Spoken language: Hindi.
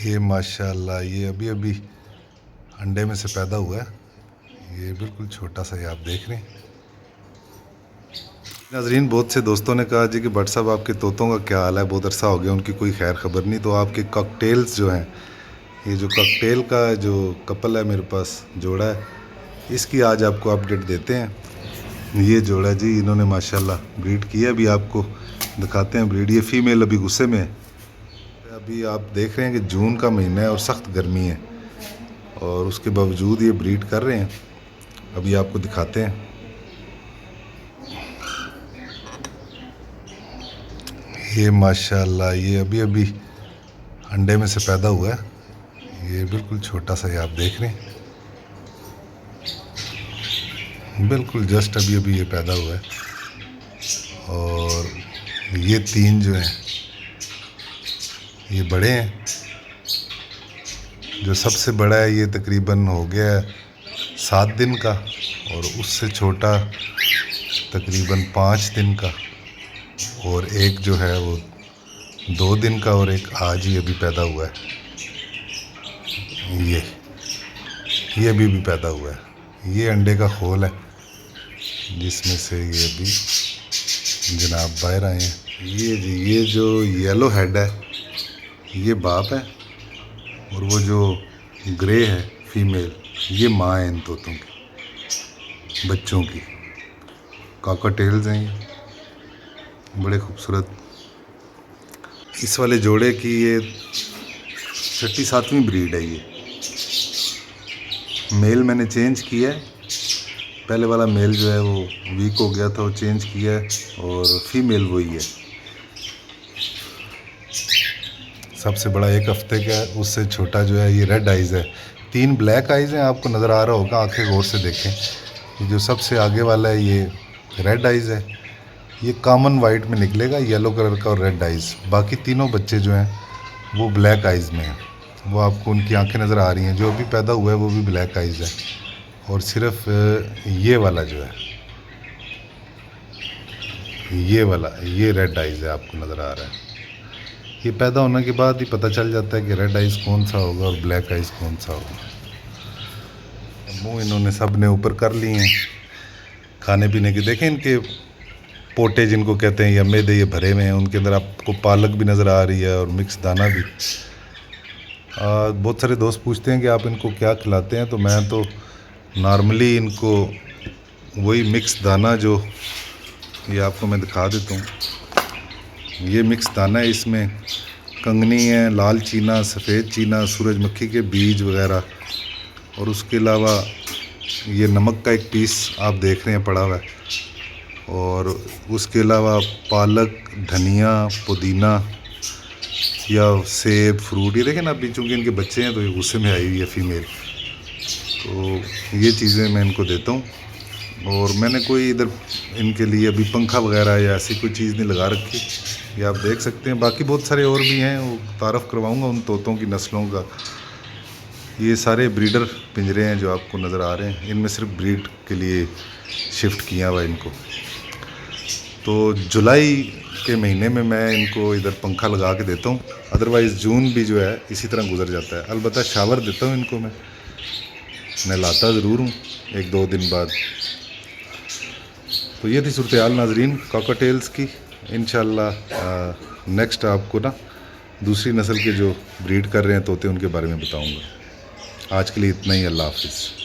ये माशाल्लाह ये अभी अभी अंडे में से पैदा हुआ है। ये बिल्कुल छोटा सा, ये आप देख रहे हैं। नाजरीन, बहुत से दोस्तों ने कहा जी कि भट्ट साहब आपके तोतों का क्या हाल है, बहुत अरसा हो गया उनकी कोई खैर खबर नहीं। तो आपके कॉकटेल्स जो हैं, ये जो कॉकटेल का जो कपल है मेरे पास जोड़ा है, इसकी आज आपको अपडेट देते हैं। ये जोड़ा जी इन्होंने माशाल्लाह ब्रीड की है। अभी आपको दिखाते हैं ब्रीड। ये फीमेल अभी गुस्से में है। अभी आप देख रहे हैं कि जून का महीना है और सख्त गर्मी है, और उसके बावजूद ये ब्रीड कर रहे हैं। अभी आपको दिखाते हैं। ये माशाल्लाह ये अभी अभी अंडे में से पैदा हुआ है। ये बिल्कुल छोटा सा, ये आप देख रहे हैं। बिल्कुल जस्ट अभी अभी ये पैदा हुआ है। और ये तीन जो हैं ये बड़े हैं। जो सबसे बड़ा है ये तकरीबन हो गया है 7 दिन का, और उससे छोटा तकरीबन 5 दिन का, और एक जो है वो 2 दिन का, और एक आज ही अभी पैदा हुआ है। ये अभी भी पैदा हुआ है। ये अंडे का खोल है जिसमें से ये अभी जनाब बाहर आए हैं। ये जो येलो हेड है ये बाप है, और वो जो ग्रे है फीमेल, ये माँ है इन तोतों की बच्चों की। कॉकटेल्स हैं ये, बड़े खूबसूरत। इस वाले जोड़े की ये 6वीं-7वीं ब्रीड है। ये मेल मैंने चेंज किया है। पहले वाला मेल जो है वो वीक हो गया था, वो चेंज किया है, और फीमेल वही है। सबसे बड़ा 1 हफ्ते का है, उससे छोटा जो है ये रेड आइज़ है। 3 ब्लैक आइज़ हैं, आपको नज़र आ रहा होगा, आंखें गौर से देखें। ये जो सबसे आगे वाला है ये रेड आइज़ है। ये कॉमन वाइट में निकलेगा, येलो कलर का और रेड आइज़। बाकी तीनों बच्चे जो हैं वो ब्लैक आइज़ में हैं। वो आपको उनकी आंखें नज़र आ रही हैं। जो अभी पैदा हुआ है वो भी ब्लैक आइज़ है, और सिर्फ ये वाला जो है ये वाला ये रेड आइज़ है, आपको नज़र आ रहा है। ये पैदा होने के बाद ही पता चल जाता है कि रेड आइज़ कौन सा होगा और ब्लैक आइज़ कौन सा होगा। मुँह इन्होंने सब ने ऊपर कर लिए हैं खाने पीने के। देखें इनके पोटे जिनको कहते हैं, या मैदे ये भरे हुए हैं। उनके अंदर आपको पालक भी नज़र आ रही है और मिक्स दाना भी। बहुत सारे दोस्त पूछते हैं कि आप इनको क्या खिलाते हैं, तो मैं तो नॉर्मली इनको वही मिक्स दाना, जो ये आपको मैं दिखा देता हूँ। ये मिक्स दाना है, इसमें कंगनी है, लाल चीना, सफ़ेद चीना, सूरजमुखी के बीज वगैरह, और उसके अलावा ये नमक का एक पीस आप देख रहे हैं पड़ा हुआ है, और उसके अलावा पालक, धनिया, पुदीना या सेब, फ्रूट। ये देखें ना, अभी चूँकि इनके बच्चे हैं तो ये गुस्से में आई हुई है फीमेल, तो ये चीज़ें मैं इनको देता हूँ। और मैंने कोई इधर इनके लिए अभी पंखा वगैरह या ऐसी कोई चीज़ नहीं लगा रखी, ये आप देख सकते हैं। बाकी बहुत सारे और भी हैं, वो तारफ़ करवाऊँगा उन तोतों की नस्लों का। ये सारे ब्रीडर पिंजरे हैं जो आपको नज़र आ रहे हैं, इनमें सिर्फ ब्रीड के लिए शिफ्ट किया हुआ इनको। तो जुलाई के महीने में मैं इनको इधर पंखा लगा के देता हूँ, अदरवाइज़ जून भी जो है इसी तरह गुजर जाता है। अलबत्ता शावर देता हूँ इनको, मैं लाता ज़रूर हूँ 1-2 दिन बाद। तो ये थी सूरत हाल नाजरीन कॉकटेल्स की। इंशाल्लाह नेक्स्ट आपको ना दूसरी नस्ल के जो ब्रीड कर रहे हैं तोते, उनके बारे में बताऊँगा। आज के लिए इतना ही। अल्लाह हाफिज़।